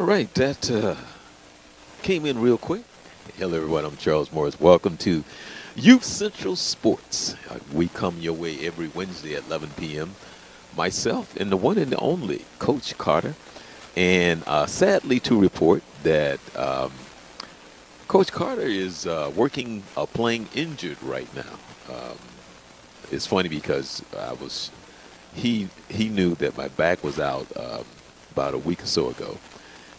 right, that came in real quick. Hello, everyone. I'm Charles Morris. Welcome to Youth Central Sports. We come your way every Wednesday at 11 p.m. Myself and the one and the only Coach Carter. And sadly to report that Coach Carter is playing injured right now. It's funny because he knew that my back was out about a week or so ago.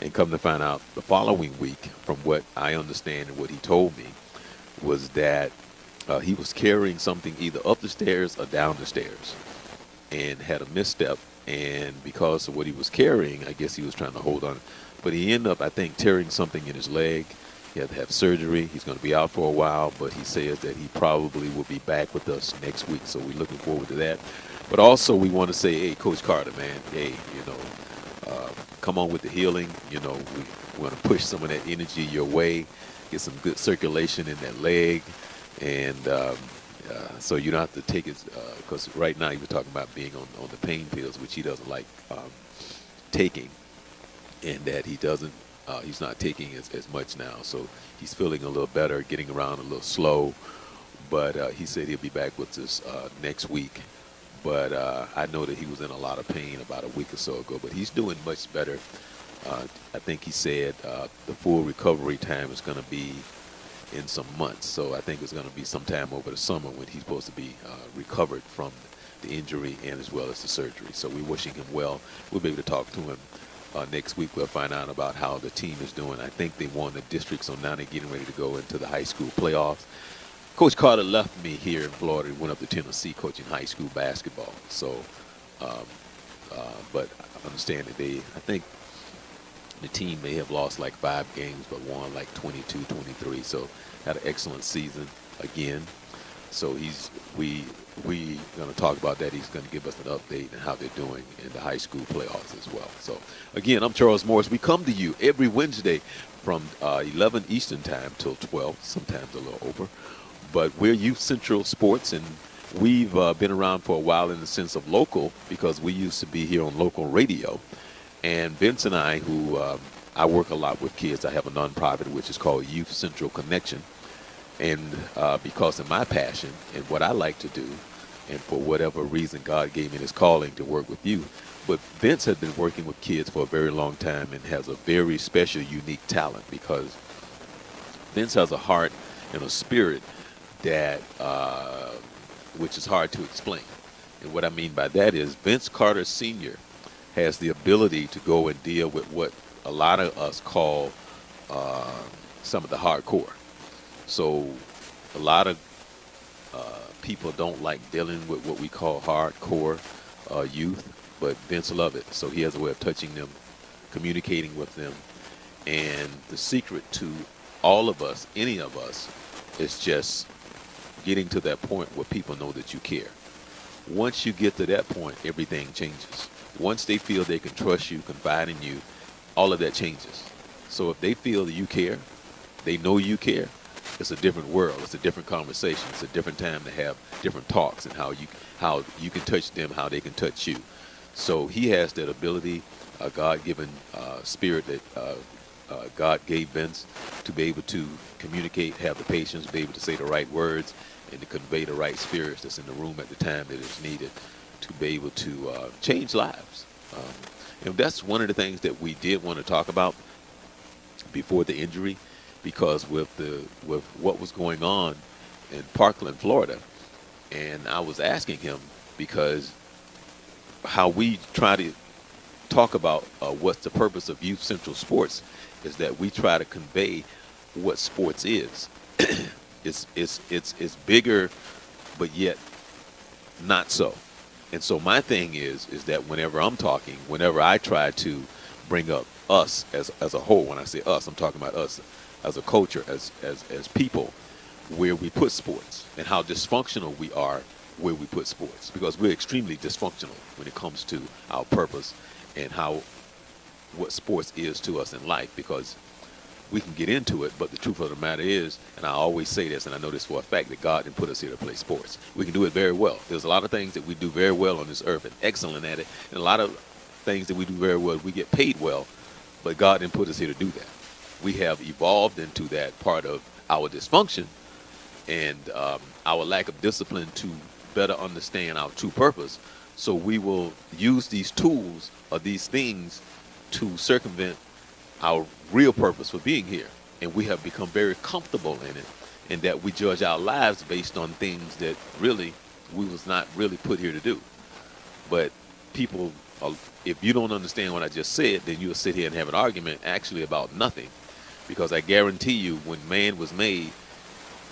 And come to find out the following week, from what I understand and what he told me, was that he was carrying something either up the stairs or down the stairs and had a misstep. And because of what he was carrying, I guess he was trying to hold on. But he ended up, I think, tearing something in his leg. He had to have surgery. He's going to be out for a while, but he says that he probably will be back with us next week. So we're looking forward to that. But also we want to say, hey, Coach Carter, man, hey, come on with the healing. We want to push some of that energy your way, get some good circulation in that leg, and so you don't have to take it, because right now he was talking about being on the pain pills, which he doesn't like taking, and that he's not taking as much now. So he's feeling a little better, getting around a little slow, but he said he'll be back with us next week. But I know that he was in a lot of pain about a week or so ago, but he's doing much better. I think he said the full recovery time is going to be in some months. So I think it's going to be sometime over the summer when he's supposed to be recovered from the injury and as well as the surgery. So we're wishing him well. We'll be able to talk to him next week. We'll find out about how the team is doing. I think they won the district, so now they're getting ready to go into the high school playoffs. Coach Carter left me here in Florida and went up to Tennessee coaching high school basketball. So, but I understand that I think the team may have lost like 5 games, but won like 22, 23. So had an excellent season again. So we going to talk about that. He's going to give us an update on how they're doing in the high school playoffs as well. So again, I'm Charles Morris. We come to you every Wednesday from 11 Eastern time till 12, sometimes a little over. But we're Youth Central Sports, and we've been around for a while in the sense of local, because we used to be here on local radio. And Vince and I, I work a lot with kids. I have a nonprofit which is called Youth Central Connection. And because of my passion and what I like to do, and for whatever reason God gave me this calling to work with youth. But Vince has been working with kids for a very long time and has a very special, unique talent, because Vince has a heart and a spirit that which is hard to explain. And what I mean by that is Vince Carter Sr. has the ability to go and deal with what a lot of us call some of the hardcore. So a lot of people don't like dealing with what we call hardcore youth, but Vince loves it. So he has a way of touching them, communicating with them. And the secret to all of us, any of us, is just getting to that point where people know that you care. Once you get to that point, everything changes. Once they feel they can trust you, confide in you, all of that changes. So if they feel that you care, they know you care, it's a different world. It's a different conversation. It's a different time to have different talks, and how you can touch them, how they can touch you. So he has that ability, a God-given spirit that God gave Vince, to be able to communicate, have the patience, be able to say the right words, and to convey the right spirits that's in the room at the time that is needed to be able to change lives. And that's one of the things that we did want to talk about before the injury, because with what was going on in Parkland, Florida, and I was asking him, because how we try to talk about what's the purpose of Youth Central Sports is that we try to convey what sports is. It's bigger, but yet not so. And so my thing is that whenever I'm talking, whenever I try to bring up us as a whole, when I say us, I'm talking about us as a culture, as people, where we put sports, and how dysfunctional we are where we put sports, because we're extremely dysfunctional when it comes to our purpose and what sports is to us in life, because we can get into it, but the truth of the matter is, and I always say this, and I know this for a fact, that God didn't put us here to play sports. We can do it very well. There's a lot of things that we do very well on this earth and excellent at it, and a lot of things that we do very well, we get paid well, But God didn't put us here to do that. We have evolved into that part of our dysfunction and our lack of discipline to better understand our true purpose. So we will use these tools or these things to circumvent our real purpose for being here. And we have become very comfortable in it, and that we judge our lives based on things that really we was not really put here to do. But people, if you don't understand what I just said, then you'll sit here and have an argument actually about nothing. Because I guarantee you, when man was made,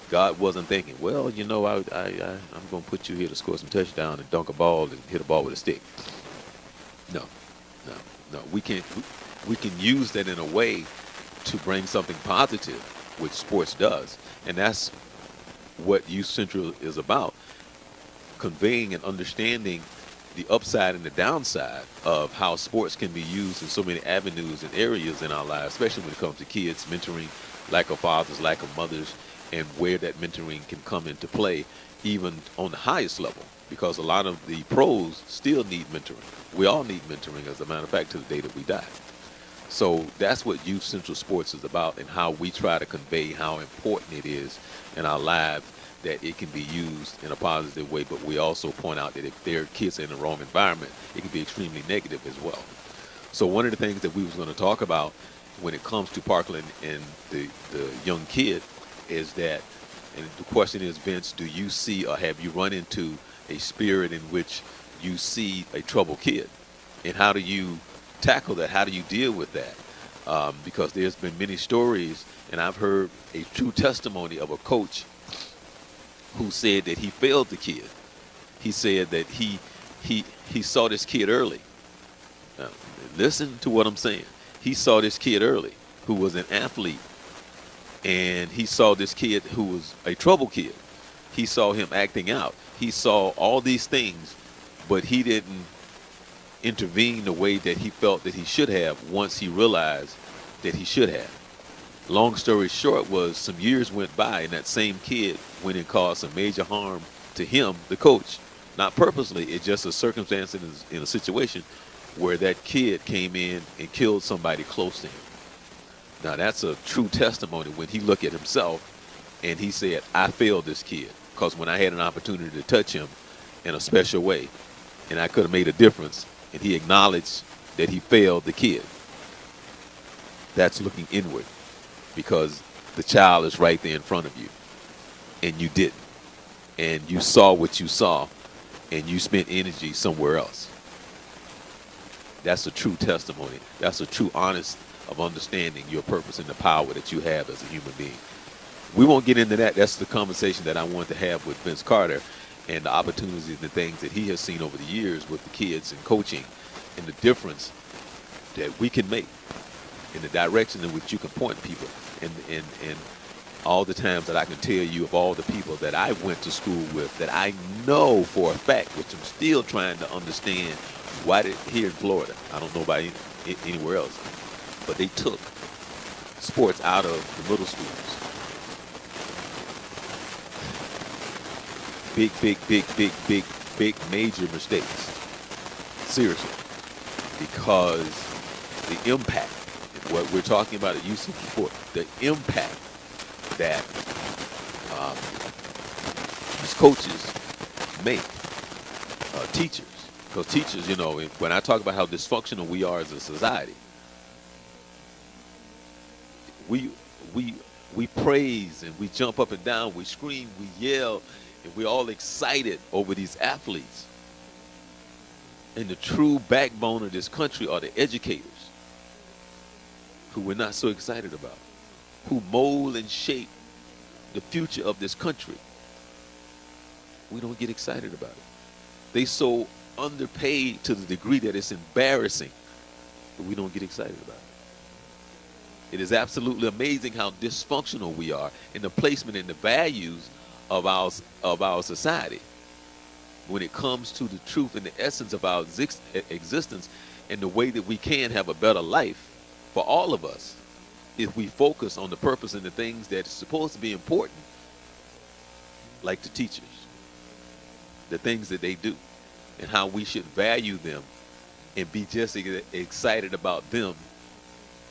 God wasn't thinking, well, you know, I'm going to put you here to score some touchdown and dunk a ball and hit a ball with a stick. No, no, no. We can use that in a way to bring something positive, which sports does. And that's what Youth Central is about, conveying and understanding the upside and the downside of how sports can be used in so many avenues and areas in our lives, especially when it comes to kids, mentoring, lack of fathers, lack of mothers, and where that mentoring can come into play, even on the highest level, because a lot of the pros still need mentoring. We all need mentoring, as a matter of fact, to the day that we die. So that's what Youth Central Sports is about, and how we try to convey how important it is in our lives that it can be used in a positive way, but we also point out that if there are kids in the wrong environment, it can be extremely negative as well. So one of the things that we was going to talk about when it comes to Parkland and the young kid is that, and the question is, Vince, do you see or have you run into a spirit in which you see a troubled kid? And how do you tackle that? How do you deal with that? Because there's been many stories, and I've heard a true testimony of a coach who said that he failed the kid. He said that he saw this kid early. Now, listen to what I'm saying. He saw this kid early who was an athlete, and he saw this kid who was a trouble kid. He saw him acting out. He saw all these things, but he didn't intervene the way that he felt that he should have once he realized that he should have. Long story short was, some years went by, and that same kid went and caused some major harm to him, the coach. Not purposely, it's just a circumstance in a situation where that kid came in and killed somebody close to him. Now that's a true testimony when he looked at himself and he said, I failed this kid, because when I had an opportunity to touch him in a special way and I could have made a difference, and he acknowledged that he failed the kid. That's looking inward, because the child is right there in front of you and you didn't. And you saw what you saw and you spent energy somewhere else. That's a true testimony. That's a true honest of understanding your purpose and the power that you have as a human being. We won't get into that. That's the conversation that I want to have with Vince Carter, and the opportunities and the things that he has seen over the years with the kids and coaching, and the difference that we can make in the direction in which you can point people. And all the times that I can tell you of all the people that I went to school with that I know for a fact, which I'm still trying to understand why did here in Florida, I don't know about anywhere else, but they took sports out of the middle schools. Big major mistakes. Seriously. Because the impact, what we're talking about at youth sport, the impact that these coaches make, teachers. Because teachers, you know, when I talk about how dysfunctional we are as a society, we praise and we jump up and down, we scream, we yell, and we're all excited over these athletes. And the true backbone of this country are the educators, who we're not so excited about, who mold and shape the future of this country. We don't get excited about it. They so underpaid to the degree that it's embarrassing, but we don't get excited about it. It is absolutely amazing how dysfunctional we are in the placement and the values of our society when it comes to the truth and the essence of our existence, and the way that we can have a better life for all of us if we focus on the purpose and the things that are supposed to be important, like the teachers, the things that they do, and how we should value them and be just excited about them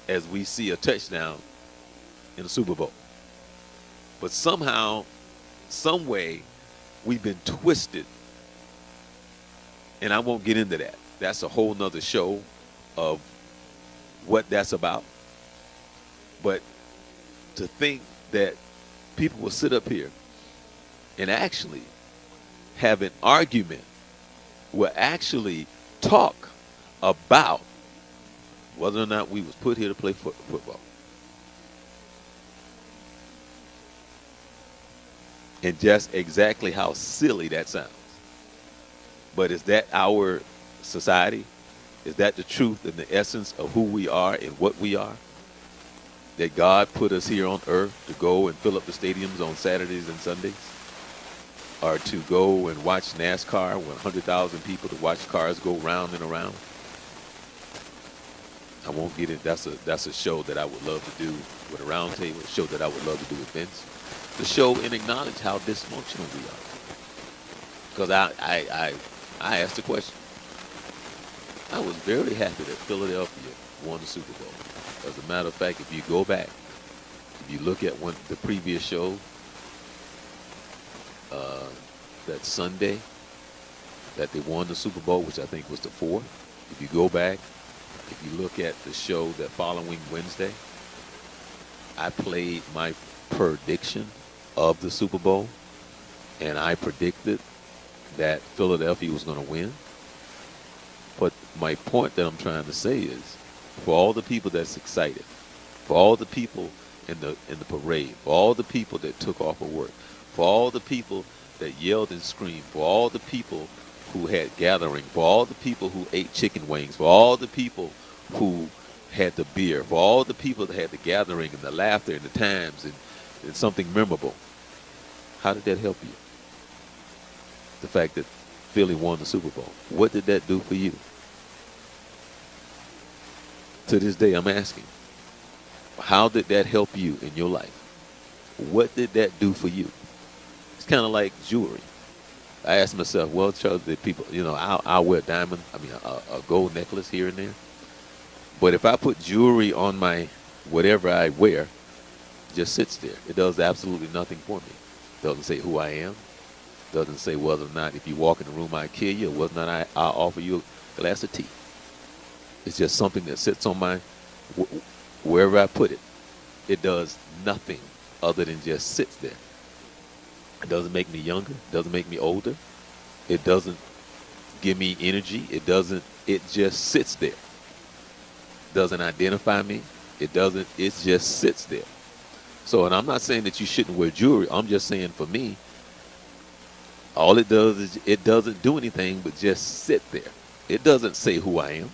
as we see a touchdown in the Super Bowl. But somehow, some way, we've been twisted, and I won't get into that. That's a whole nother show of what that's about. But to think that people will sit up here and actually have an argument, will actually talk about whether or not we was put here to play football. And just exactly how silly that sounds. But is that our society? Is that the truth and the essence of who we are and what we are? That God put us here on earth to go and fill up the stadiums on Saturdays and Sundays? Or to go and watch NASCAR with 100,000 people to watch cars go round and around? I won't get it. That's a show that I would love to do with a round table, a show that I would love to do with Vince. To show and acknowledge how dysfunctional we are. Because I asked the question. I was very happy that Philadelphia won the Super Bowl. As a matter of fact, if you go back, if you look at the previous show, that Sunday that they won the Super Bowl, which I think was the 4th. If you go back, if you look at the show that following Wednesday, I played my prediction of the Super Bowl, and I predicted that Philadelphia was going to win. But my point that I'm trying to say is, for all the people that's excited, for all the people in the parade, for all the people that took off of work, for all the people that yelled and screamed, for all the people who had gathering, for all the people who ate chicken wings, for all the people who had the beer, for all the people that had the gathering and the laughter and the times and something memorable. How did that help you? The fact that Philly won the Super Bowl. What did that do for you? To this day, I'm asking, how did that help you in your life? What did that do for you? It's kind of like jewelry. I asked myself, well, Charles, the people, I'll wear a gold necklace here and there. But if I put jewelry on my whatever I wear, it just sits there. It does absolutely nothing for me. Doesn't say who I am. Doesn't say whether or not if you walk in the room I kill you or whether or not I'll offer you a glass of tea. It's just something that sits on wherever I put it. It does nothing other than just sits there. It doesn't make me younger. It doesn't make me older. It doesn't give me energy. It just sits there. Doesn't identify me. It just sits there. So, and I'm not saying that you shouldn't wear jewelry. I'm just saying for me, all it does is it doesn't do anything but just sit there. It doesn't say who I am.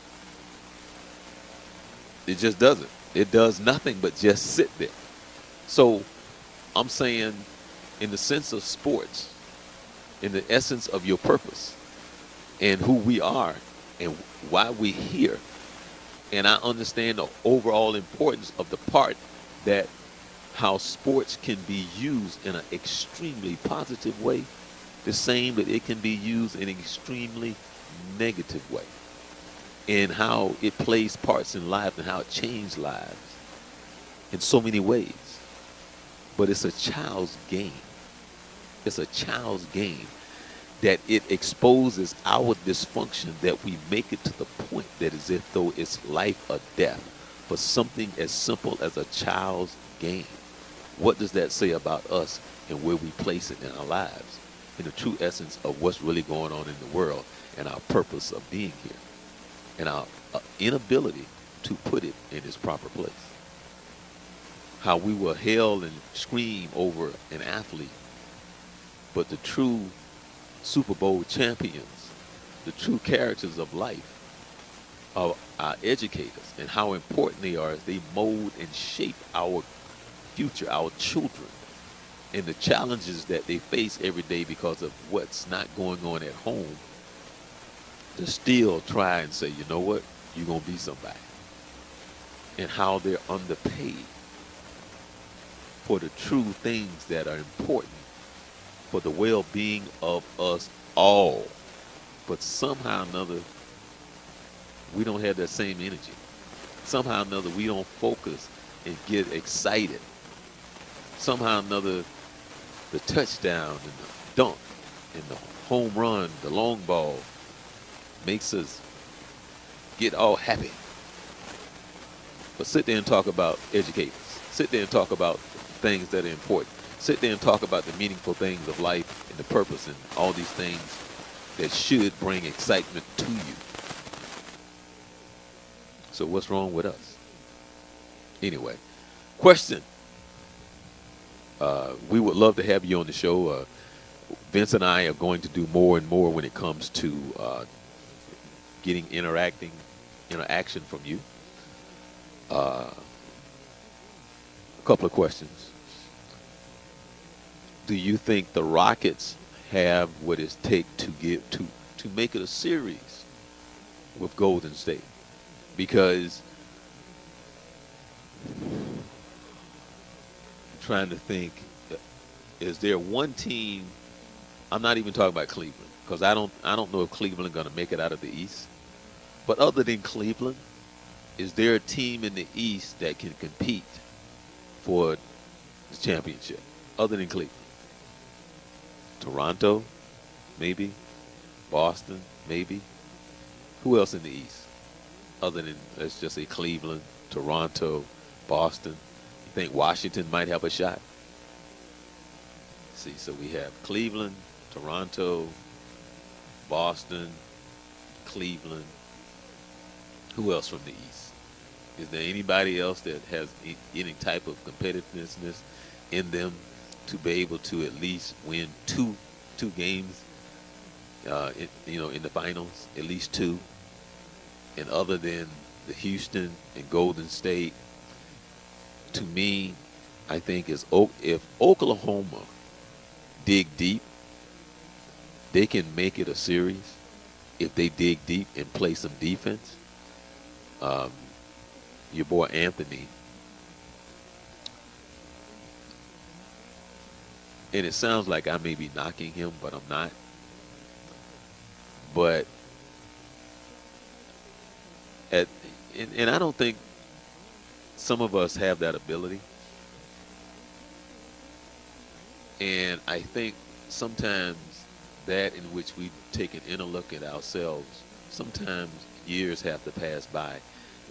It just doesn't. It does nothing but just sit there. So I'm saying in the sense of sports, in the essence of your purpose and who we are and why we're here, and I understand the overall importance of the part that how sports can be used in an extremely positive way, the same that it can be used in an extremely negative way, and how it plays parts in life and how it changed lives in so many ways. But it's a child's game. It's a child's game that it exposes our dysfunction, that we make it to the point that as if though it's life or death for something as simple as a child's game. What does that say about us and where we place it in our lives, in the true essence of what's really going on in the world and our purpose of being here and our inability to put it in its proper place? How we will hail and scream over an athlete, but the true Super Bowl champions, the true characters of life, are our educators, and how important they are as they mold and shape our future, our children, and the challenges that they face every day because of what's not going on at home, to still try and say, you know what, you're going to be somebody. And how they're underpaid for the true things that are important for the well-being of us all. But somehow or another, we don't have that same energy. Somehow or another, we don't focus and get excited. Somehow or another, the touchdown and the dunk and the home run, the long ball makes us get all happy. But sit there and talk about educators. Sit there and talk about things that are important. Sit there and talk about the meaningful things of life and the purpose and all these things that should bring excitement to you. So what's wrong with us? Anyway, question. We would love to have you on the show. Vince and I are going to do more and more when it comes to getting interaction from you. A couple of questions. Do you think the Rockets have what it takes to make it a series with Golden State? Because I'm trying to think, is there one team? I'm not even talking about Cleveland, because I don't know if Cleveland is going to make it out of the East. But other than Cleveland, is there a team in the East that can compete for the championship other than Cleveland? Toronto, maybe. Boston, maybe. Who else in the East? Other than, let's just say, Cleveland, Toronto, Boston. You think Washington might have a shot? See, so we have Cleveland, Toronto, Boston, Cleveland. Who else from the East? Is there anybody else that has any type of competitiveness in them to be able to at least win two games, in the finals, at least two? And other than the Houston and Golden State, to me, I think if Oklahoma dig deep, they can make it a series if they dig deep and play some defense. Your boy Anthony, and it sounds like I may be knocking him, but I'm not. But and I don't think some of us have that ability. And I think sometimes that in which we take an inner look at ourselves, sometimes years have to pass by,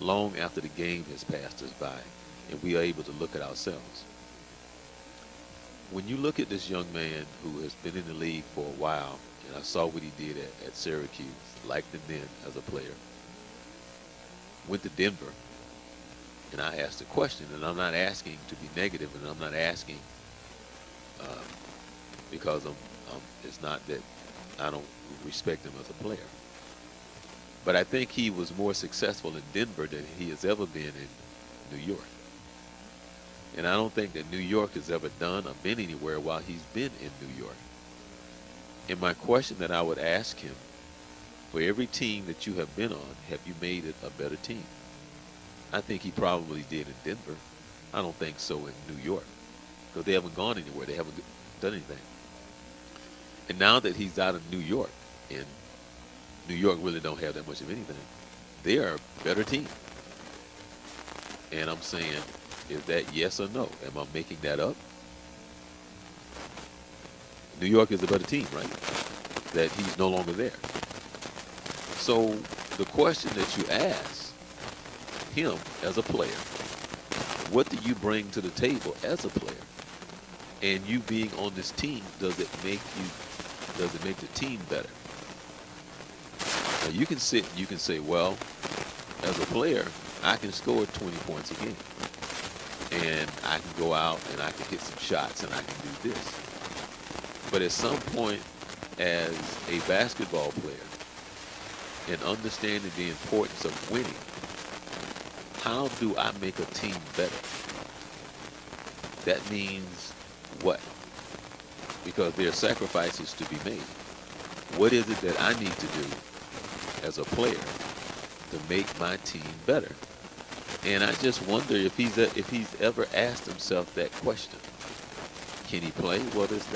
long after the game has passed us by, and we are able to look at ourselves. When you look at this young man who has been in the league for a while, and I saw what he did at Syracuse, liked him then as a player, went to Denver, and I asked a question, and I'm not asking to be negative, and I'm not asking because it's not that I don't respect him as a player. But I think he was more successful in Denver than he has ever been in New York. And I don't think that New York has ever done or been anywhere while he's been in New York. And my question that I would ask him, for every team that you have been on, have you made it a better team? I think he probably did in Denver. I don't think so in New York, because they haven't gone anywhere. They haven't done anything. And now that he's out of New York, and New York really don't have that much of anything, they are a better team. And I'm saying, is that yes or no? Am I making that up? New York is a better team, right? That he's no longer there. So the question that you ask him as a player, what do you bring to the table as a player? And you being on this team, does it make the team better? Now you can sit and you can say, well, as a player, I can score 20 points a game. And I can go out and I can hit some shots and I can do this. But at some point, as a basketball player, and understanding the importance of winning, how do I make a team better? That means what? Because there are sacrifices to be made. What is it that I need to do as a player to make my team better? And I just wonder if he's ever asked himself that question. Can he play? Well, that's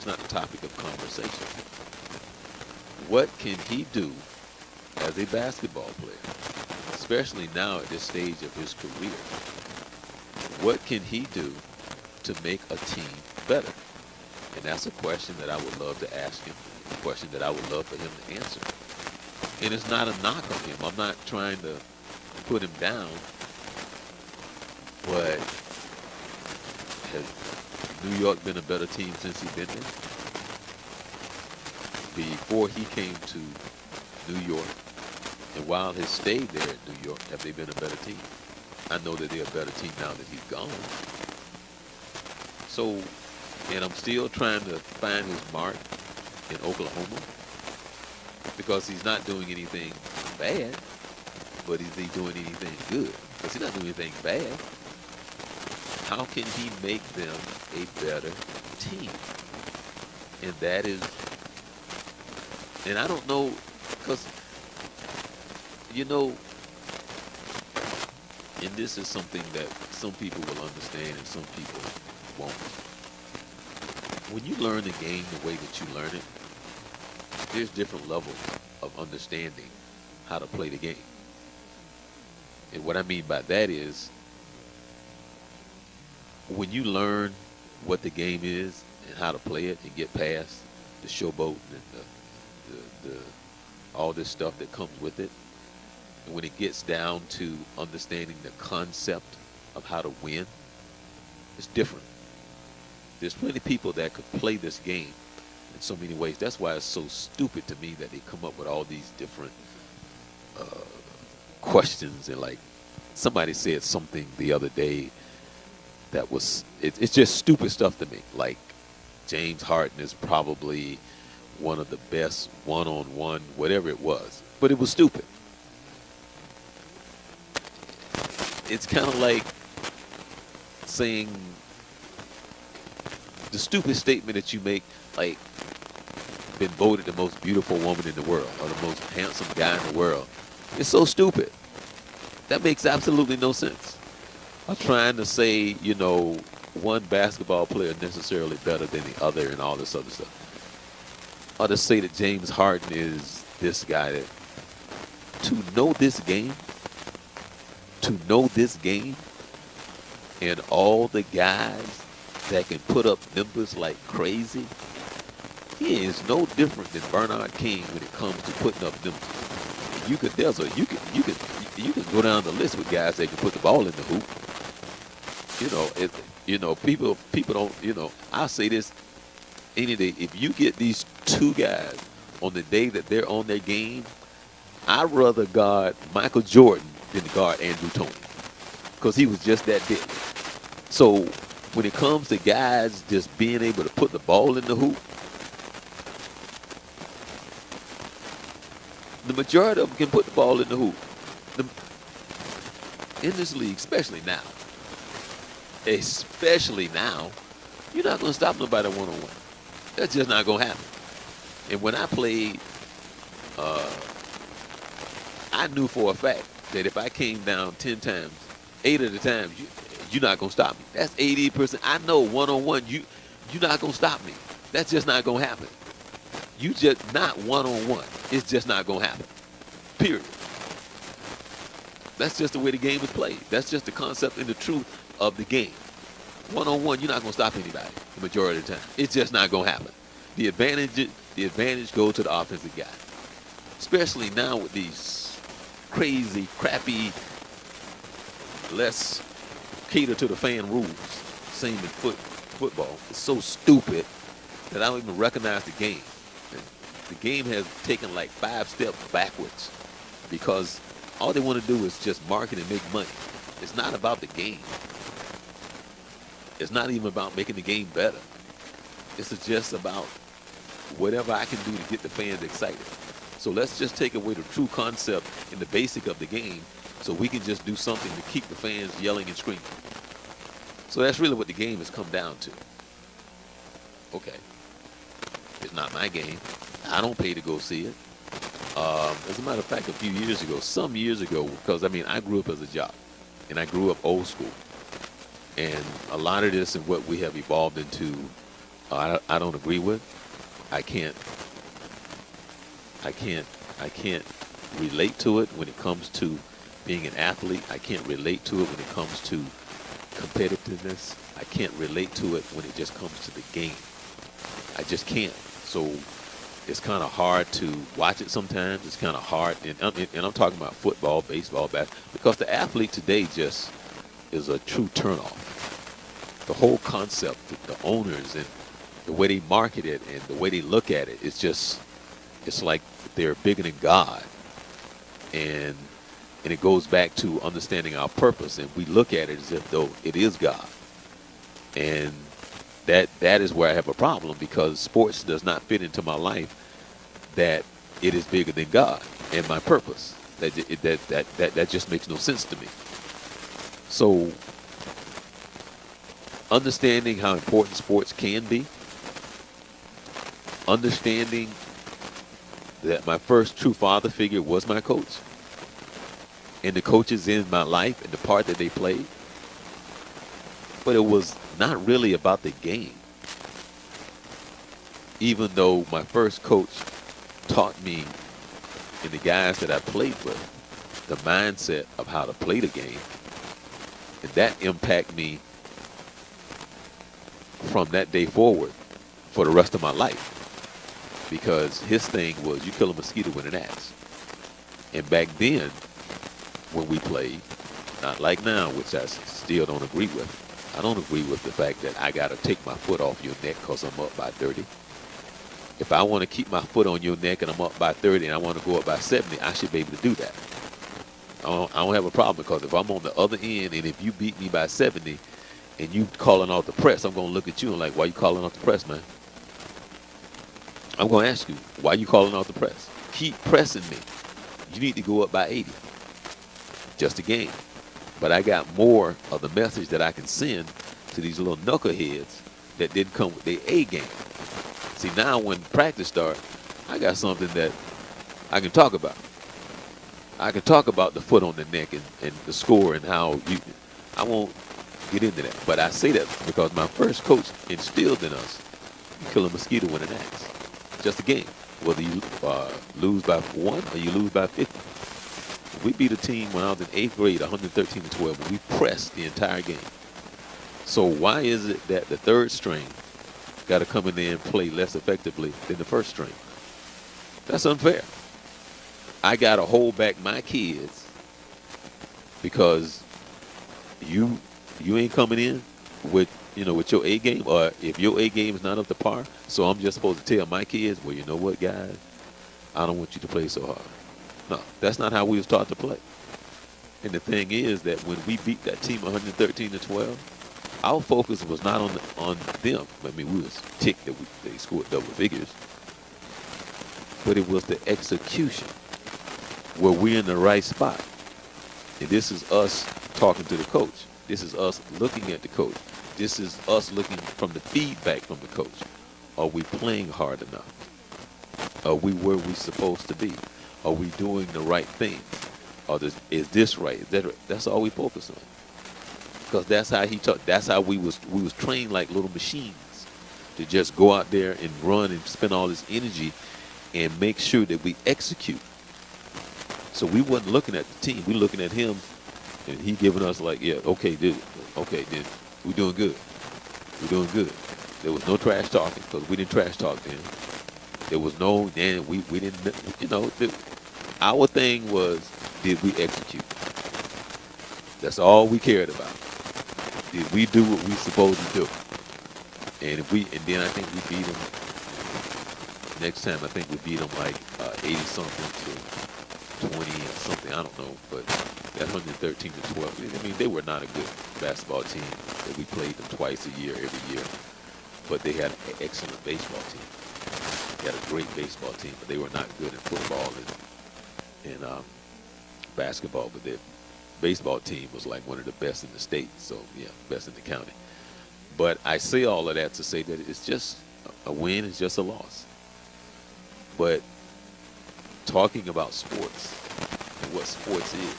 not the topic of conversation. What can he do as a basketball player? especially now at this stage of his career. What can he do to make a team better? And that's a question that I would love to ask him, a question that I would love for him to answer. And it's not a knock on him. I'm not trying to put him down, but has New York been a better team since he's been there? Before he came to New York, and while he stayed there in New York, have they been a better team? I know that they're a better team now that he's gone. So, and I'm still trying to find his mark in Oklahoma, because he's not doing anything bad, but is he doing anything good? Because he's not doing anything bad. How can he make them a better team? And that is, and I don't know, because, you know, and this is something that some people will understand and some people won't. When you learn the game the way that you learn it, there's different levels of understanding how to play the game. And what I mean by that is, when you learn what the game is and how to play it and get past the showboat and the all this stuff that comes with it, and when it gets down to understanding the concept of how to win, it's different. There's plenty of people that could play this game in so many ways. That's why it's so stupid to me that they come up with all these different questions. And like somebody said something the other day that was, it's just stupid stuff to me. Like James Harden is probably one of the best one-on-one, whatever it was. But it was stupid. It's kind of like saying the stupid statement that you make, like, been voted the most beautiful woman in the world or the most handsome guy in the world. It's so stupid. That makes absolutely no sense. I'm trying to say, you know, one basketball player necessarily better than the other and all this other stuff. Or to say that James Harden is this guy that, to know this game and all the guys that can put up numbers like crazy, he is no different than Bernard King when it comes to putting up numbers. You could go down the list with guys that can put the ball in the hoop. People don't. I'll say this any day: if you get these two guys on the day that they're on their game, I'd rather guard Michael Jordan than to guard Andrew Toney, because he was just that big. So when it comes to guys just being able to put the ball in the hoop, the majority of them can put the ball in the hoop. In this league, especially now, you're not going to stop nobody one-on-one. That's just not going to happen. And when I played, I knew for a fact that if I came down 10 times, 8 of the times, you're not going to stop me. That's 80%. I know one-on-one, you're not going to stop me. That's just not going to happen. You just not one-on-one. It's just not going to happen. Period. That's just the way the game is played. That's just the concept and the truth of the game. One-on-one, you're not going to stop anybody the majority of the time. It's just not going to happen. The advantage goes to the offensive guy. Especially now with these crazy, crappy, let's cater to the fan rules. Same in football. It's so stupid that I don't even recognize the game. The game has taken like 5 steps backwards because all they want to do is just market and make money. It's not about the game. It's not even about making the game better. It's just about whatever I can do to get the fans excited. So let's just take away the true concept and the basic of the game so we can just do something to keep the fans yelling and screaming. So that's really what the game has come down to. Okay. It's not my game. I don't pay to go see it. As a matter of fact, some years ago, because, I grew up as a jock, and I grew up old school. And a lot of this and what we have evolved into, I don't agree with. I can't relate to it when it comes to being an athlete. I can't relate to it when it comes to competitiveness. I can't relate to it when it just comes to the game. I just can't. So it's kind of hard to watch it sometimes. It's kind of hard, and I'm talking about football, baseball, basketball, because the athlete today just is a true turnoff. The whole concept, the owners, and the way they market it, and the way they look at it, it's like they're bigger than God, and it goes back to understanding our purpose, and we look at it as if though it is God, and that is where I have a problem, because sports does not fit into my life. That it is bigger than God and my purpose. That just makes no sense to me. So understanding how important sports can be, understanding that my first true father figure was my coach, and the coaches in my life and the part that they played. But it was not really about the game. Even though my first coach taught me, and the guys that I played with, the mindset of how to play the game, and that impacted me from that day forward for the rest of my life. Because his thing was, you kill a mosquito with an axe. And back then, when we played, not like now, which I still don't agree with, I don't agree with the fact that I got to take my foot off your neck because I'm up by 30. If I want to keep my foot on your neck and I'm up by 30 and I want to go up by 70, I should be able to do that. I don't have a problem, because if I'm on the other end and if you beat me by 70 and you calling off the press, I'm going to look at you and like, why you calling off the press, man? I'm going to ask you, why you calling off the press? Keep pressing me. You need to go up by 80. Just a game. But I got more of the message that I can send to these little knuckleheads that didn't come with their A game. See, now when practice starts, I got something that I can talk about. I can talk about the foot on the neck and the score and how I won't get into that. But I say that because my first coach instilled in us, you kill a mosquito with an axe. Just a game. Whether you lose by 1 or you lose by 50. We beat a team when I was in 8th grade, 113-12, and we pressed the entire game. So why is it that the third string got to come in there and play less effectively than the first string? That's unfair. I got to hold back my kids because you ain't coming in with your A game, or if your A game is not up to par. So I'm just supposed to tell my kids, well, you know what, guys, I don't want you to play so hard. No, that's not how we was taught to play. And the thing is that when we beat that team 113-12, our focus was not on them. I mean, we was ticked that they scored double figures. But it was the execution where we're in the right spot. And this is us talking to the coach. This is us looking at the coach. This is us looking from the feedback from the coach. Are we playing hard enough? Are we where we're supposed to be? Are we doing the right thing? Or is this right? Is that right? That's all we focus on. Because that's how he taught. That's how we was trained like little machines to just go out there and run and spend all this energy and make sure that we execute. So we wasn't looking at the team. We looking at him, and he giving us like, yeah, okay, dude, okay, then we doing good. We're doing good. There was no trash talking because we didn't trash talk then. There was no, then we didn't, our thing was, did we execute? That's all we cared about. Did we do what we supposed to do? And then I think we beat them. Next time I think we beat them like 80-something to 20 or something. I don't know, but that 113-12. I mean, they were not a good basketball team. That we played them twice a year, every year. But they had an excellent baseball team. They had a great baseball team, but they were not good in football and basketball. But their baseball team was like one of the best in the state. So yeah, best in the county. But I say all of that to say that it's just a win is just a loss. But talking about sports and what sports is,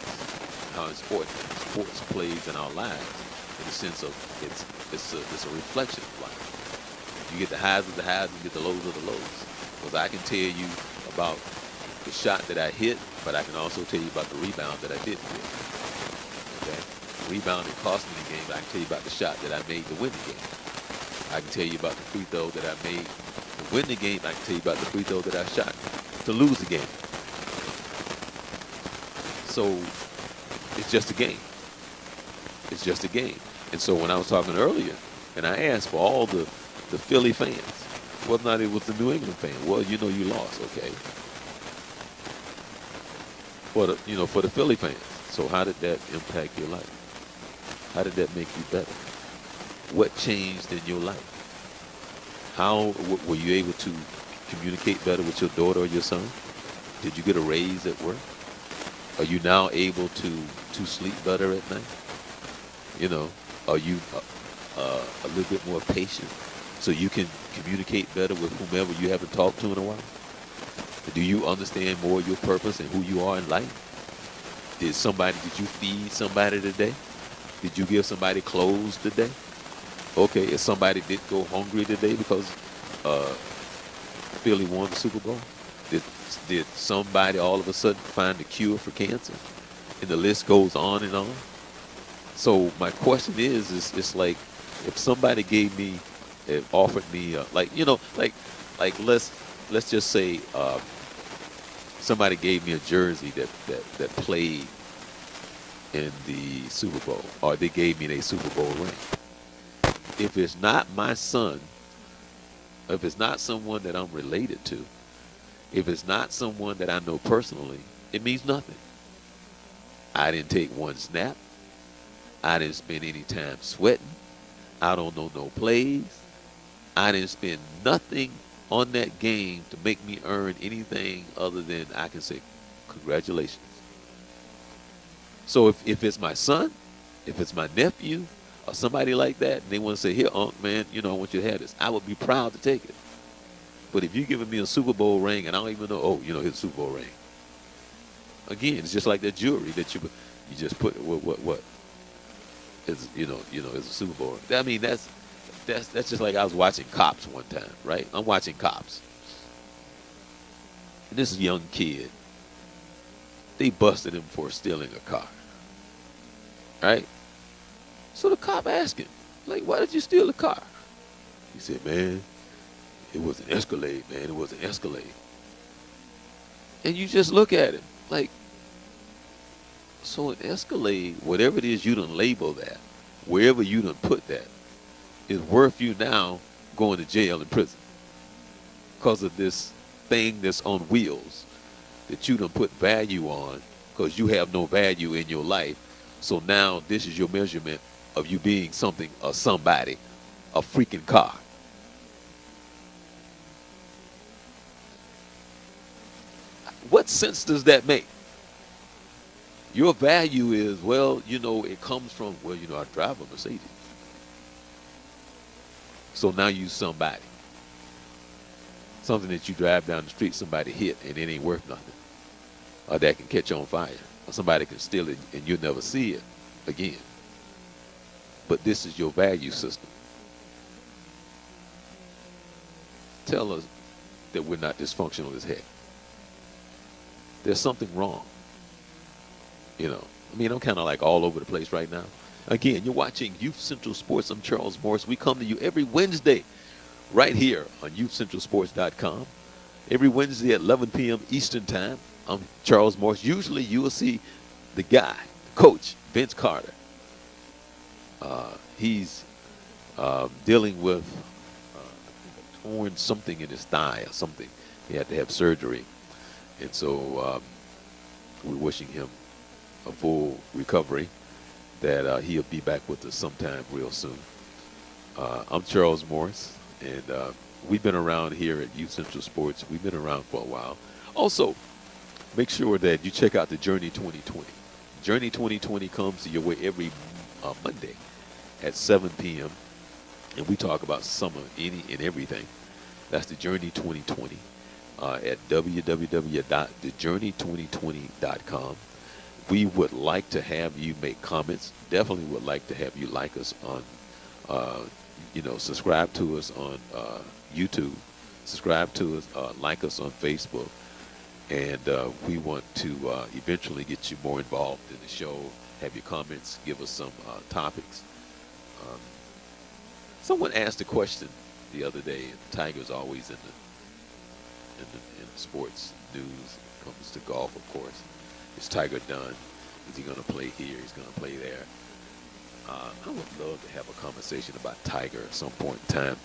how sports plays in our lives, in the sense of it's a reflection of life. You get the highs and you get the lows of the lows. Because I can tell you about the shot that I hit But I can also tell you about the rebound that I didn't get. Okay? Rebound that cost me the game, but I can tell you about the shot that I made to win the game. I can tell you about the free throw that I made to win the game. I can tell you about the free throw that I shot to lose the game. So it's just a game. It's just a game. And so when I was talking earlier, and I asked for all the Philly fans, whether or not it was the New England fan, well, you know you lost, okay. For the Philly fans. So how did that impact your life? How did that make you better? What changed in your life? How were you able to communicate better with your daughter or your son? Did you get a raise at work? Are you now able to sleep better at night? You know, are you a little bit more patient so you can communicate better with whomever you haven't talked to in a while? Do you understand more your purpose and who you are in life? Did you feed somebody today? Did you give somebody clothes today? Okay, if somebody did go hungry today because Philly won the Super Bowl, did somebody all of a sudden find a cure for cancer? And the list goes on and on. So my question is it's like if somebody offered me let's just say somebody gave me a jersey that played in the Super Bowl, or they gave me a Super Bowl ring. If it's not my son, if it's not someone that I'm related to, if it's not someone that I know personally, it means nothing. I didn't take one snap. I didn't spend any time sweating. I don't know no plays. I didn't spend nothing on that game to make me earn anything other than I can say congratulations. So if it's my son, if it's my nephew, or somebody like that, and they want to say, here, Unc, man, I want you to have this, I would be proud to take it. But if you're giving me a Super Bowl ring and I don't even know, here's a Super Bowl ring. Again, it's just like that jewelry that you just put, what? It's, it's a Super Bowl ring. I mean, that's just like I was watching Cops one time, right? I'm watching Cops. And this young kid, they busted him for stealing a car. Right? So the cop asked him, like, why did you steal the car? He said, man, it was an Escalade, man. It was an Escalade. And you just look at him, like, so an Escalade, whatever it is you done label that, wherever you done put that, is worth you now going to jail and prison because of this thing that's on wheels that you done put value on because you have no value in your life. So now this is your measurement of you being something or somebody, a freaking car. What sense does that make? Your value is, it comes from, I drive a Mercedes. So now you somebody. Something that you drive down the street, somebody hit, and it ain't worth nothing. Or that can catch on fire. Or somebody can steal it, and you'll never see it again. But this is your value system. Tell us that we're not dysfunctional as heck. There's something wrong. I'm kind of like all over the place right now. Again, you're watching Youth Central Sports. I'm Charles Morse. We come to you every Wednesday right here on youthcentralsports.com. Every Wednesday at 11 p.m. Eastern Time. I'm Charles Morse. Usually you will see the guy, Coach Vince Carter. He's dealing with torn something in his thigh or something. He had to have surgery. And so we're wishing him a full recovery, that he'll be back with us sometime real soon. I'm Charles Morris, and we've been around here at Youth Central Sports. We've been around for a while. Also, make sure that you check out the Journey 2020. Journey 2020 comes to your way every Monday at 7 p.m., and we talk about summer, any and everything. That's the Journey 2020 at www.thejourney2020.com. We would like to have you make comments. Definitely would like to have you like us on, subscribe to us on YouTube. Subscribe to us, like us on Facebook. And we want to eventually get you more involved in the show, have your comments, give us some topics. Um, Someone asked a question the other day, and Tiger's always in the sports news. It comes to golf, of course. Is Tiger done? Is he going to play here? He's going to play there. I would love to have a conversation about Tiger at some point in time.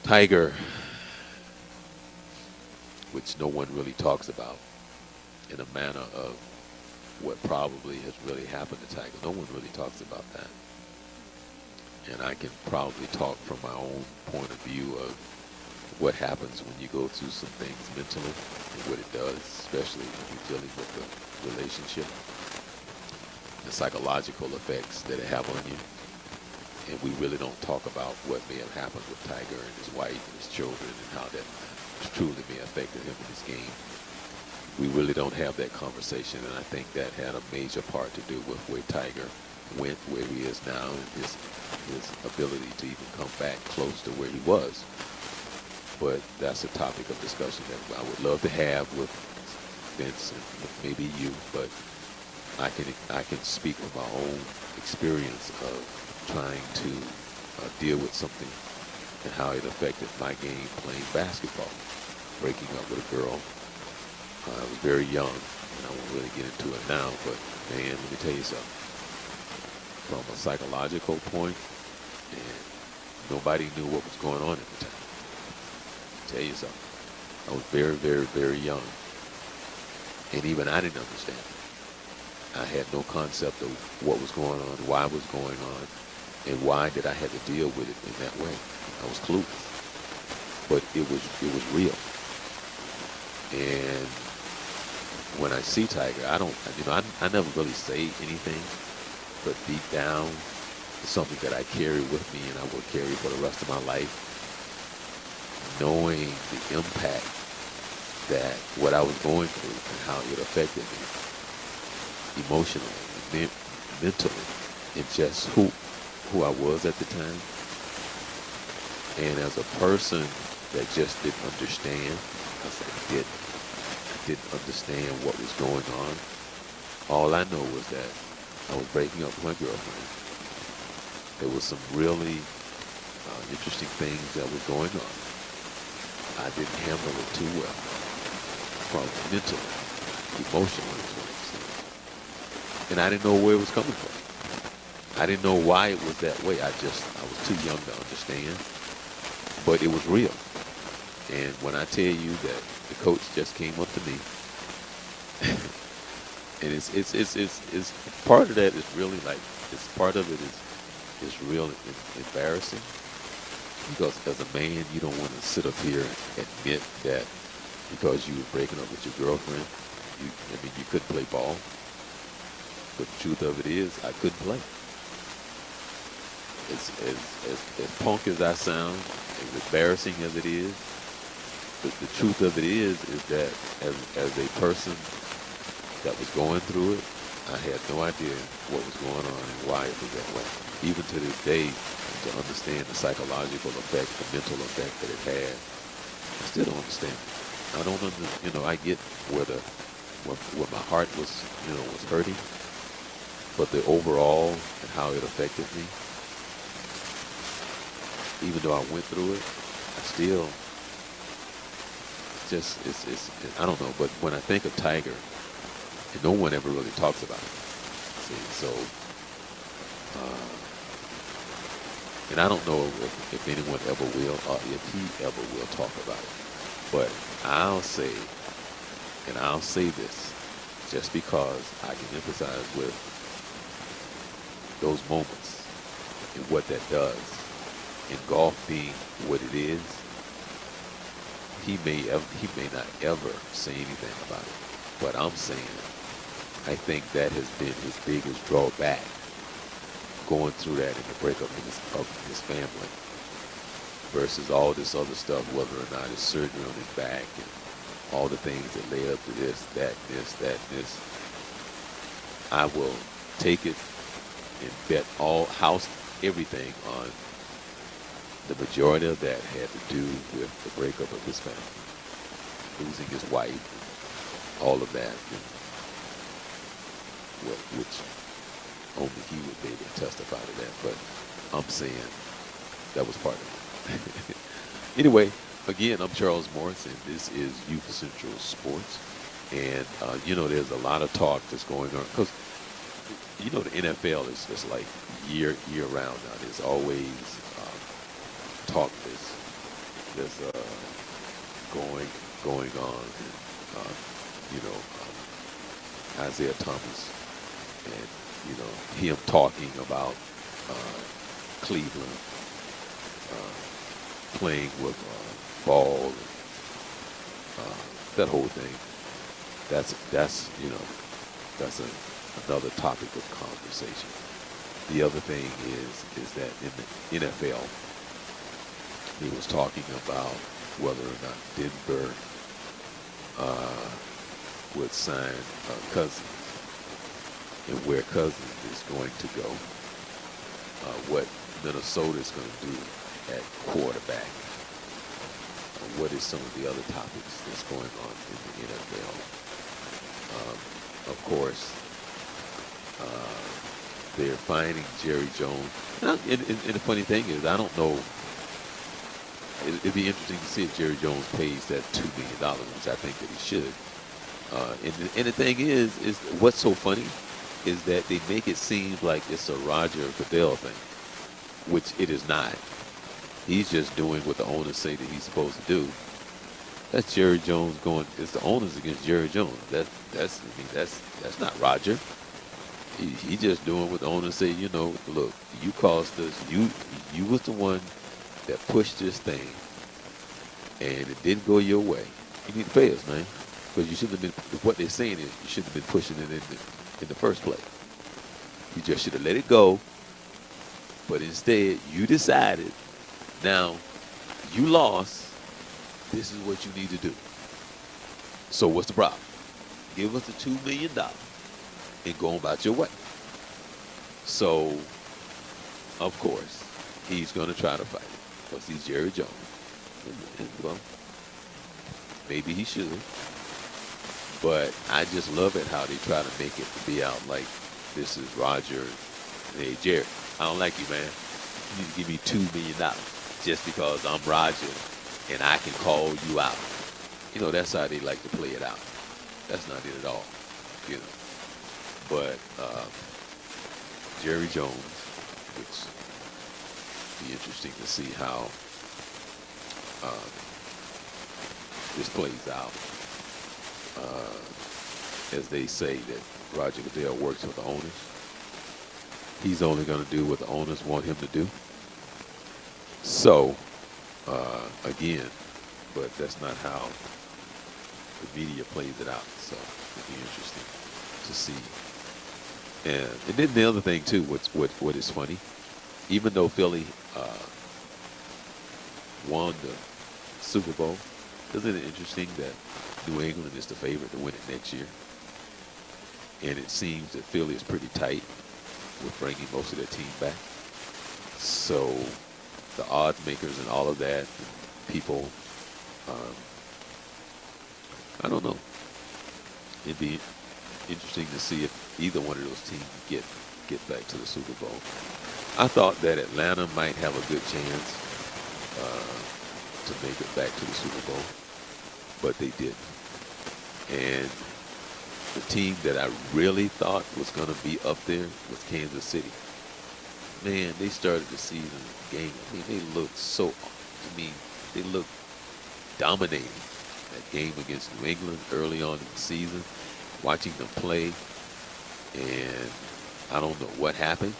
Tiger, which no one really talks about in a manner of what probably has really happened to Tiger. No one really talks about that. And I can probably talk from my own point of view of what happens when you go through some things mentally and what it does, especially when you're dealing with the relationship, the psychological effects that it have on you. And we really don't talk about what may have happened with Tiger and his wife and his children and how that truly may have affected him in his game. We really don't have that conversation, and I think that had a major part to do with where Tiger went, where he is now, and his ability to even come back close to where he was. But that's a topic of discussion that I would love to have with Vince and maybe you, but I can speak from my own experience of trying to deal with something and how it affected my game playing basketball. Breaking up with a girl. I was very young, and I won't really get into it now, but man, let me tell you something. From a psychological point, and nobody knew what was going on at the time. I'll tell you something. I was very, very, very young, and even I didn't understand it. I had no concept of what was going on, why it was going on, and why did I have to deal with it in that way. I was clueless, but it was real. And when I see Tiger, I never really say anything, but deep down, it's something that I carry with me and I will carry for the rest of my life, knowing the impact that what I was going through and how it affected me emotionally, mentally, and just who I was at the time. And as a person that just didn't understand, because I didn't understand what was going on. All I know was that I was breaking up with my girlfriend. There was some really interesting things that were going on. I didn't handle it too well, from mentally, emotionally, and I didn't know where it was coming from. I didn't know why it was that way. I was too young to understand, but it was real. And when I tell you that the coach just came up to me, and it's part of that is really like, part of it is real embarrassing, because as a man you don't want to sit up here and admit that because you were breaking up with your girlfriend, you couldn't play ball. But the truth of it is, I couldn't play. As punk as I sound, as embarrassing as it is, the truth of it is that as a person that was going through it, I had no idea what was going on and why it was that way. Even to this day, to understand the psychological effect, the mental effect that it had, I still don't understand it. I don't understand, I get where my heart was, was hurting, but the overall and how it affected me, even though I went through it, I still I don't know. But when I think of Tiger, and no one ever really talks about it. See, so, and I don't know if anyone ever will, or if he ever will talk about it. But I'll say this, just because I can empathize with those moments and what that does, and golf being what it is. He may not ever say anything about it, but I'm saying I think that has been his biggest drawback, going through that in the breakup of his family, versus all this other stuff, whether or not it's surgery on his back and all the things that led up to this, that, this. I will take it and bet everything on the majority of that had to do with the breakup of his family. losing his wife, all of that, and which only he would be able to testify to that. But I'm saying that was part of it. Anyway, again, I'm Charles Morse, and this is Youth Central Sports. And, there's a lot of talk that's going on because, the NFL is just like year round now. There's always talk that's going on. And, Isaiah Thomas and, him talking about Cleveland playing with ball and that whole thing. That's another topic of conversation. The other thing is that in the NFL, he was talking about whether or not Denver would sign Cousins and where Cousins is going to go, what Minnesota's going to do at quarterback, what is some of the other topics that's going on in the NFL. Of course, they're finding Jerry Jones. And the funny thing is, I don't know. It'd be interesting to see if Jerry Jones pays that $2 million, which I think that he should. And the thing is what's so funny is that they make it seem like it's a Roger Goodell thing, which it is not. He's just doing what the owners say that he's supposed to do. That's Jerry Jones going. It's the owners against Jerry Jones. That's not Roger. He just doing what the owners say. Look, you cost us. You was the one that pushed this thing, and it didn't go your way. You need to pay us, man, because you shouldn't have been. What they're saying is you shouldn't have been pushing it in the first place. You just should have let it go. But instead, you decided. Now, you lost. This is what you need to do. So what's the problem? Give us the $2 million and go about your way. So, of course, he's going to try to fight it because he's Jerry Jones. And, well, maybe he should. But I just love it how they try to make it be out like this is Roger. Hey, Jerry, I don't like you, man. You need to give me $2 million just because I'm Roger. And I can call you out. That's how they like to play it out. That's not it at all. But Jerry Jones, which be interesting to see how this plays out. As they say that Roger Goodell works with the owners. He's only going to do what the owners want him to do. So, again, but that's not how the media plays it out. So it'll be interesting to see. And then the other thing too, what is funny, even though Philly won the Super Bowl, isn't it interesting that New England is the favorite to win it next year? And it seems that Philly is pretty tight with bringing most of their team back. So the odds makers and all of that, people, I don't know. It'd be interesting to see if either one of those teams get back to the Super Bowl. I thought that Atlanta might have a good chance to make it back to the Super Bowl, but they didn't. And the team that I really thought was going to be up there was Kansas City. Man, they started the season game. They looked they looked dominating that game against New England early on in the season. Watching them play, and I don't know what happened,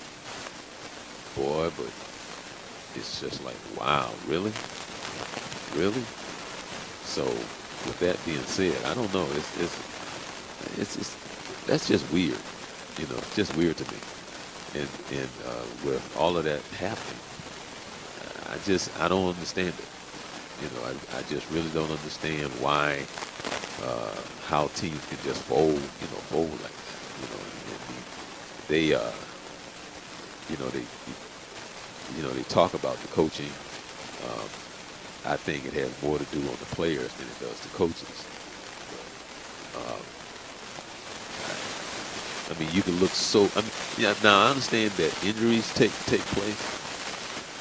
boy, but it's just like, wow, really? Really? So, with that being said, I don't know. That's just weird, just weird to me. And with all of that happening, I don't understand it. I just really don't understand why, how teams can just fold like that. They talk about the coaching, I think it has more to do on the players than it does the coaches. Um, I mean, you can look so. I mean, yeah. Now I understand that injuries take place,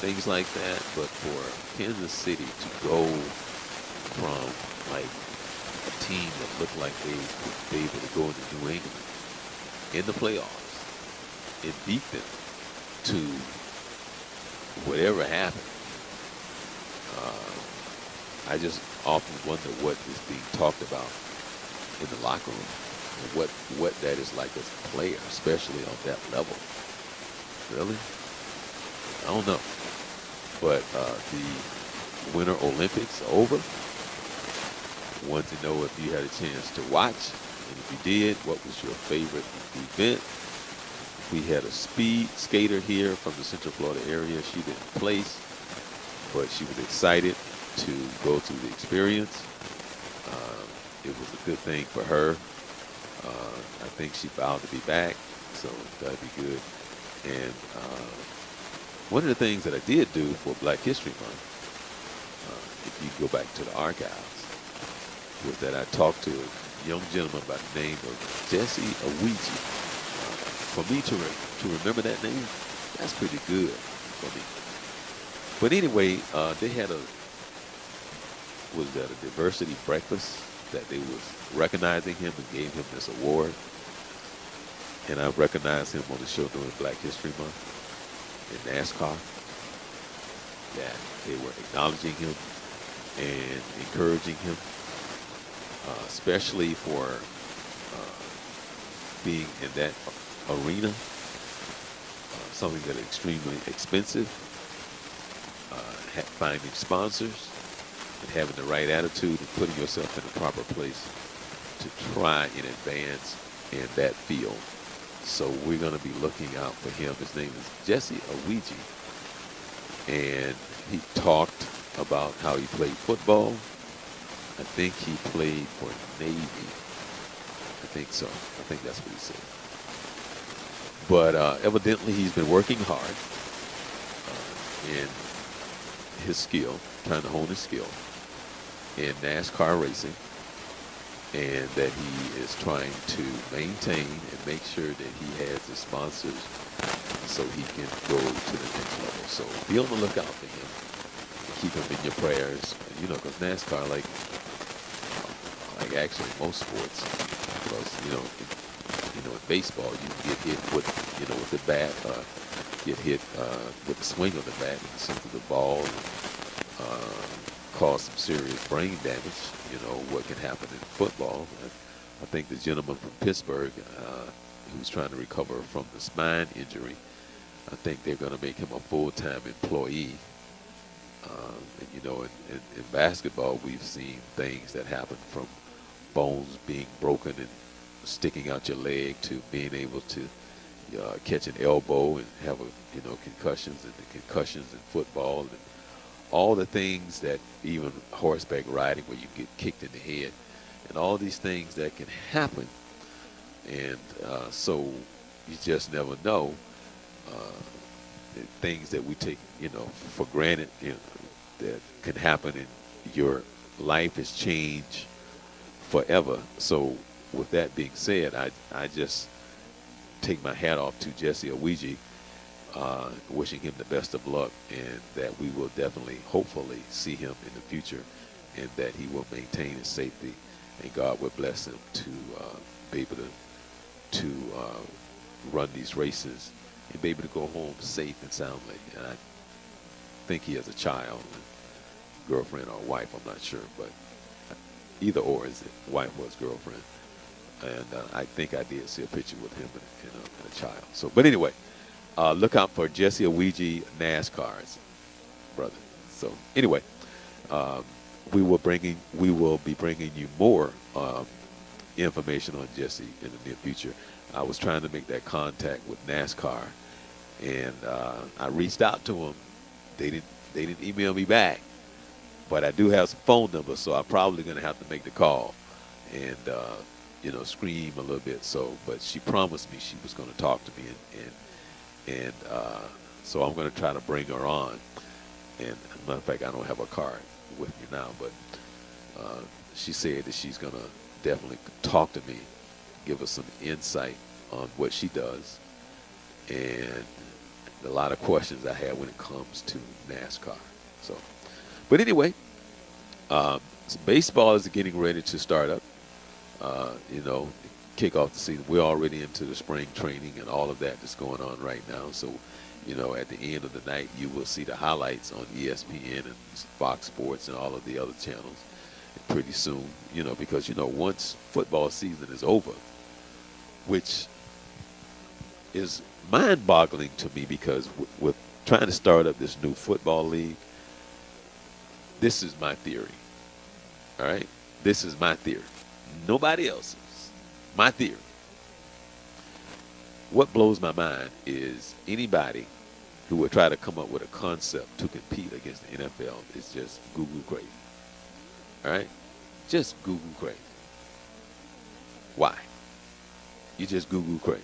things like that. But for Kansas City to go from like a team that looked like they would be able to go into New England in the playoffs and beat them to whatever happened, I just often wonder what is being talked about in the locker room and what that is like as a player, especially on that level. Really? I don't know. But the Winter Olympics are over. Want to know if you had a chance to watch, and if you did, what was your favorite event? We had a speed skater here from the Central Florida area. She didn't place, but she was excited to go through the experience. It was a good thing for her. I think she vowed to be back, so that'd be good. And one of the things that I did do for Black History Month, if you go back to the archives, was that I talked to a young gentleman by the name of Jesse Awiji. For me to remember that name, that's pretty good for me. But anyway, they had was that a diversity breakfast that they was recognizing him and gave him this award. And I recognized him on the show during Black History Month in NASCAR. That they were acknowledging him and encouraging him, especially for being in that arena, something that is extremely expensive, finding sponsors, and having the right attitude and putting yourself in the proper place to try and advance in that field. So we're going to be looking out for him. His name is Jesse Awiji, and he talked about how he played football. I think he played for Navy. I think so. I think that's what he said. But evidently he's been working hard in his skill, trying to hone his skill in NASCAR racing, and that he is trying to maintain and make sure that he has the sponsors so he can go to the next level. So be on the lookout for him. Keep him in your prayers, because NASCAR, like actually most sports, because in baseball you can get hit with the bat, get hit with the swing of the bat in the sense of the ball, cause some serious brain damage. What can happen in football. I think the gentleman from Pittsburgh, who's trying to recover from the spine injury, I think they're going to make him a full-time employee. In basketball, we've seen things that happen from bones being broken and sticking out your leg to being able to catch an elbow and have concussions, and the concussions in football, and all the things that even horseback riding where you get kicked in the head, and all these things that can happen. And so you just never know. Things that we take, for granted, that can happen, and your life has changed forever. So with that being said, I just take my hat off to Jesse Awiji, wishing him the best of luck, and that we will definitely, hopefully, see him in the future, and that he will maintain his safety, and God will bless him to be able to run these races and be able to go home safe and soundly. And I think he has a child, girlfriend or wife, I'm not sure, but either or, is it wife or his girlfriend. And I think I did see a picture with him and a child. So, but anyway, look out for Jesse Awiji NASCAR's brother. So anyway, we will be bringing you more information on Jesse in the near future. I was trying to make that contact with NASCAR, and I reached out to them. They didn't email me back, but I do have some phone numbers, so I'm probably going to have to make the call and scream a little bit. So, but she promised me she was going to talk to me, and so I'm going to try to bring her on. And as a matter of fact, I don't have a card. with me now, but she said that she's going to definitely talk to me, give us some insight on what she does, and a lot of questions I have when it comes to NASCAR. So, but anyway, baseball is getting ready to start up. You know, kick off the season. We're already into the spring training and all of that that's going on right now. So, you know, at the end of the night, you will see the highlights on ESPN and Fox Sports and all of the other channels pretty soon, you know, because, you know, once football season is over, which is mind-boggling to me because with trying to start up this new football league, this is my theory, all right? This is my theory. Nobody else's. My theory. What blows my mind is anybody who would try to come up with a concept to compete against the NFL is just goo-goo crazy. All right? Just goo-goo crazy. Why? You just goo-goo crazy.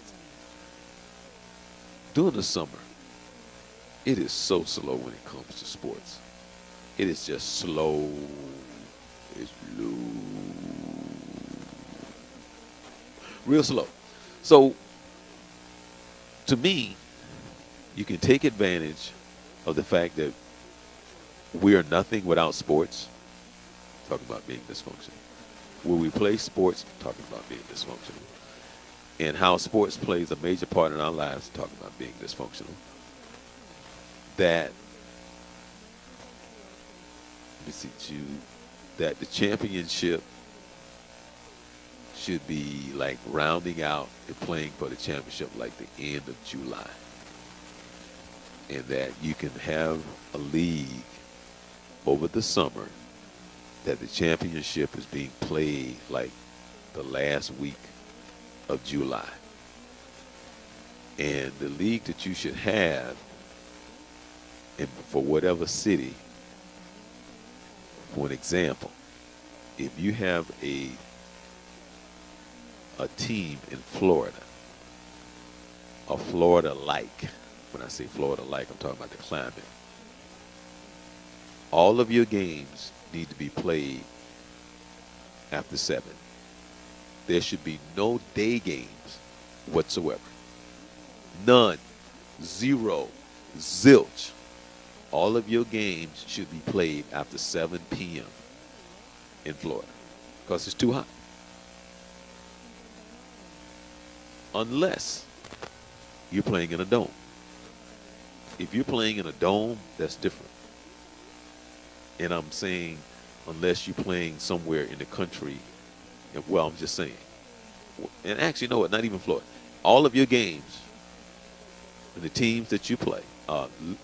During the summer, it is so slow when it comes to sports. It is just slow. It's slow. Real slow. So, to me, you can take advantage of the fact that we are nothing without sports. Talking about being dysfunctional. When we play sports, talking about being dysfunctional. And how sports plays a major part in our lives, talking about being dysfunctional. That, let me see, that the championship should be like rounding out and playing for the championship like the end of July. And that you can have a league over the summer that the championship is being played like the last week of July. And the league that you should have in, for whatever city, for an example, if you have a team in Florida, or Florida-like, when I say Florida-like, I'm talking about the climate, all of your games need to be played after 7. There should be no day games whatsoever. None. Zero. Zilch. All of your games should be played after 7 p.m. in Florida because it's too hot. Unless you're playing in a dome. If you're playing in a dome, that's different. And I'm saying unless you're playing somewhere in the country, well, I'm just saying. And actually, no, not even Florida. All of your games and the teams that you play,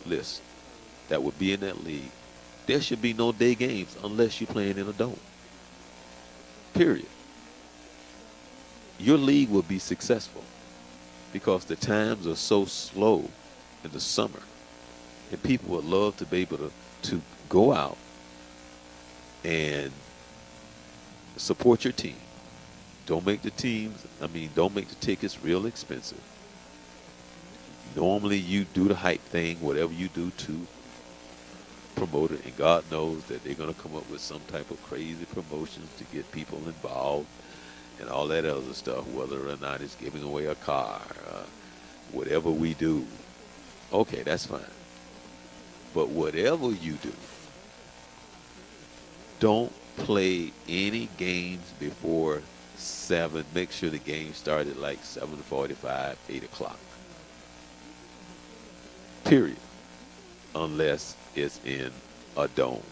list that would be in that league, there should be no day games unless you're playing in a dome. Period. Your league will be successful because the times are so slow in the summer. And people would love to be able to go out and support your team. Don't make the tickets real expensive. Normally you do the hype thing, whatever you do to promote it, and God knows that they're going to come up with some type of crazy promotions to get people involved and all that other stuff, whether or not it's giving away a car, whatever we do. Okay, that's fine. But whatever you do, don't play any games before 7. Make sure the game started like 7:45, 8 o'clock. Period. Unless it's in a dome.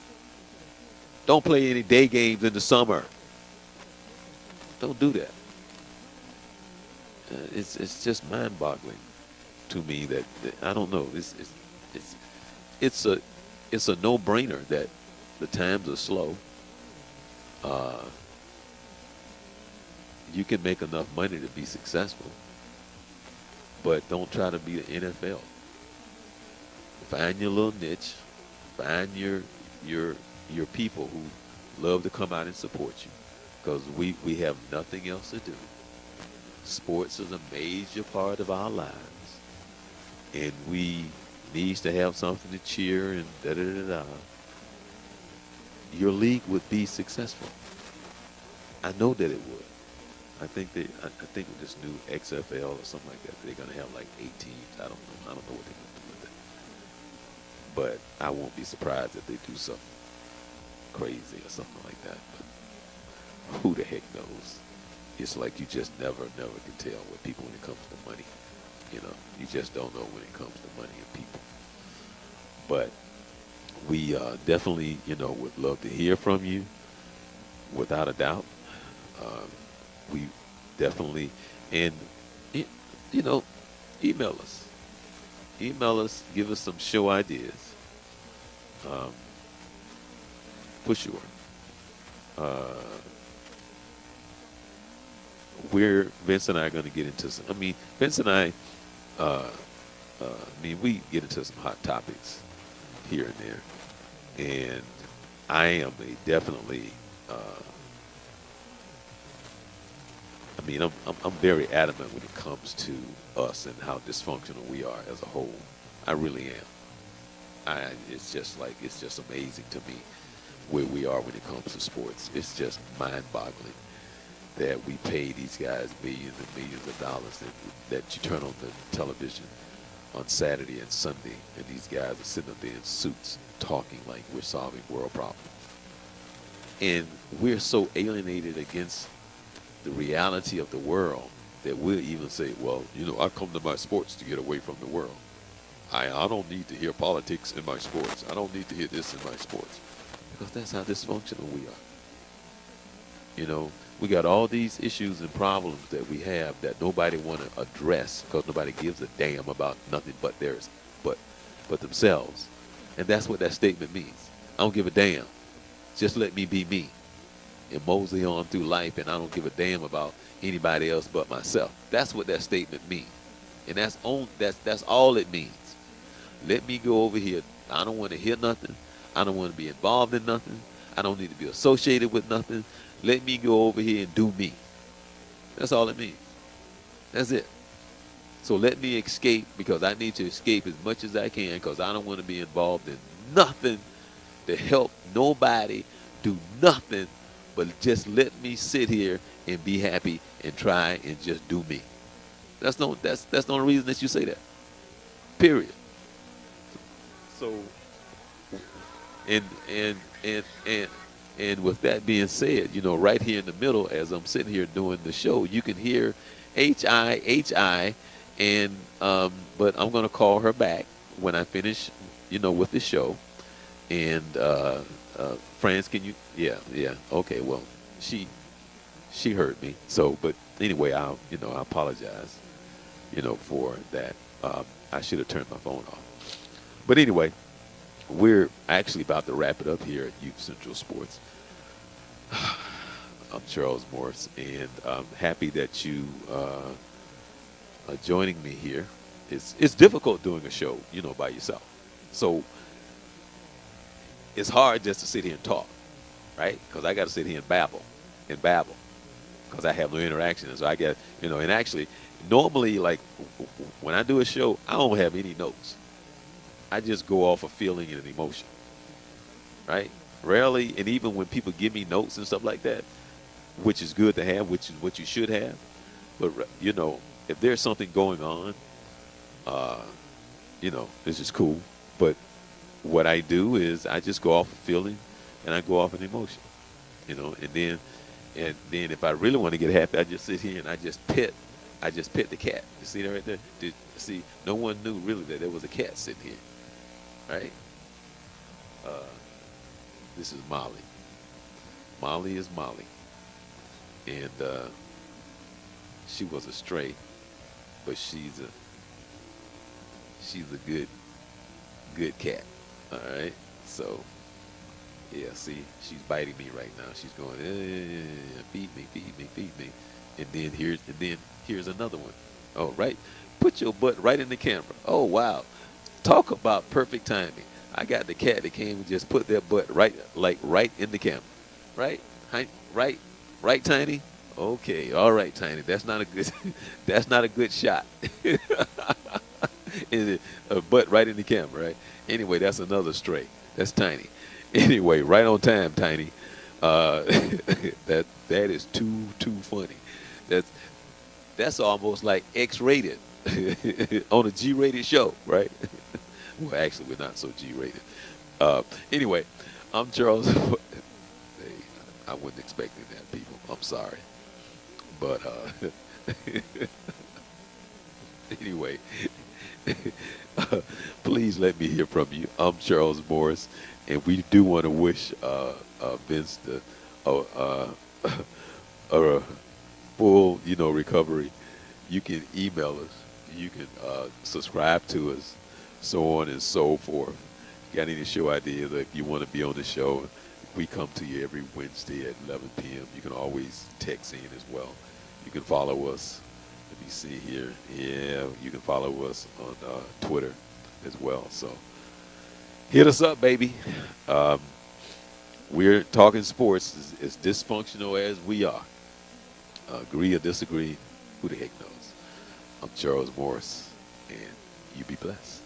Don't play any day games in the summer. Don't do that. It's just mind-boggling to me that I don't know. It's a no-brainer that the times are slow. You can make enough money to be successful, but don't try to be the NFL. Find your little niche. Find your people who love to come out and support you, because we have nothing else to do. Sports is a major part of our lives, and we needs to have something to cheer and da-da-da-da. your league would be successful. I know that it would. I think with this new XFL or something like that, they're gonna have like 8 teams. I don't know. I don't know what they're gonna do with it. But I won't be surprised if they do something crazy or something like that. But who the heck knows? It's like you just never can tell with people when it comes to money. You know, you just don't know when it comes to money and people. But we definitely, would love to hear from you, without a doubt. We definitely, and you know, email us. Email us. Give us some show ideas. For sure. Vince and I are going to get into some. I mean, Vince and I. We get into some hot topics here and there, and I am definitely. I'm very adamant when it comes to us and how dysfunctional we are as a whole. I really am. It's just amazing to me where we are when it comes to sports. It's just mind-boggling that we pay these guys millions and millions of dollars that you turn on the television on Saturday and Sunday, and these guys are sitting up there in suits talking like we're solving world problems. And we're so alienated against the reality of the world that we'll even say, well, I come to my sports to get away from the world. I don't need to hear politics in my sports. I don't need to hear this in my sports. Because that's how dysfunctional we are. We got all these issues and problems that we have that nobody want to address because nobody gives a damn about nothing but themselves. And that's what that statement means. I don't give a damn. Just let me be me and mosey on through life, and I don't give a damn about anybody else but myself. That's what that statement means. And that's all it means. Let me go over here. I don't want to hear nothing. I don't want to be involved in nothing. I don't need to be associated with nothing. Let me go over here and do me. That's all it means. That's it. So let me escape, because I need to escape as much as I can, because I don't want to be involved in nothing to help nobody do nothing, but just let me sit here and be happy and try and just do me. That's the only reason that you say that. Period. So, and with that being said, right here in the middle, as I'm sitting here doing the show, you can hear H-I, and but I'm gonna call her back when I finish, with the show. And France, can you? Yeah. Okay. Well, she heard me. So, but anyway, I apologize, for that. I should have turned my phone off. But anyway, we're actually about to wrap it up here at Youth Central Sports. I'm Charles Morse, and I'm happy that you are joining me here. It's difficult doing a show, by yourself. So it's hard just to sit here and talk, right? Because I got to sit here and babble, because I have no interaction. And so I get, and actually, normally, like when I do a show, I don't have any notes. I just go off of feeling and an emotion, right? Rarely, and even when people give me notes and stuff like that, which is good to have, which is what you should have. But, if there's something going on, this is cool. But what I do is I just go off of feeling and I go off an emotion, and then if I really want to get happy, I just sit here and I just pet the cat. You see that right there? See, no one knew really that there was a cat sitting here, right? This is Molly. Molly is Molly. And she was a stray, but she's a good cat. All right. So yeah, see, she's biting me right now. She's going, feed me. And then here's another one. Oh, right. Put your butt right in the camera. Oh, wow. Talk about perfect timing. I got the cat that came and just put their butt right in the camera. Right? Right, Tiny? Okay. All right, Tiny. That's not a good shot. A butt right in the camera, right? Anyway, that's another stray. That's Tiny. Anyway, right on time, Tiny. Uh, that is too funny. That's that's almost like X-rated on a G-rated show, right? Well, actually, we're not so G-rated. Anyway, I'm Charles. Hey, I wasn't expecting that, people. I'm sorry, but anyway, please let me hear from you. I'm Charles Morris, and we do want to wish Vince a full, recovery. You can email us. You can subscribe to us, so on and so forth. Got any show ideas? If you want to be on the show, we come to you every Wednesday at 11 p.m. You can always text in as well. You can follow us. Let me see here. Yeah, you can follow us on Twitter as well. So hit us up, baby. Um, we're talking sports as dysfunctional as we are. Agree or disagree, who the heck knows? I'm Charles Morris, and you be blessed.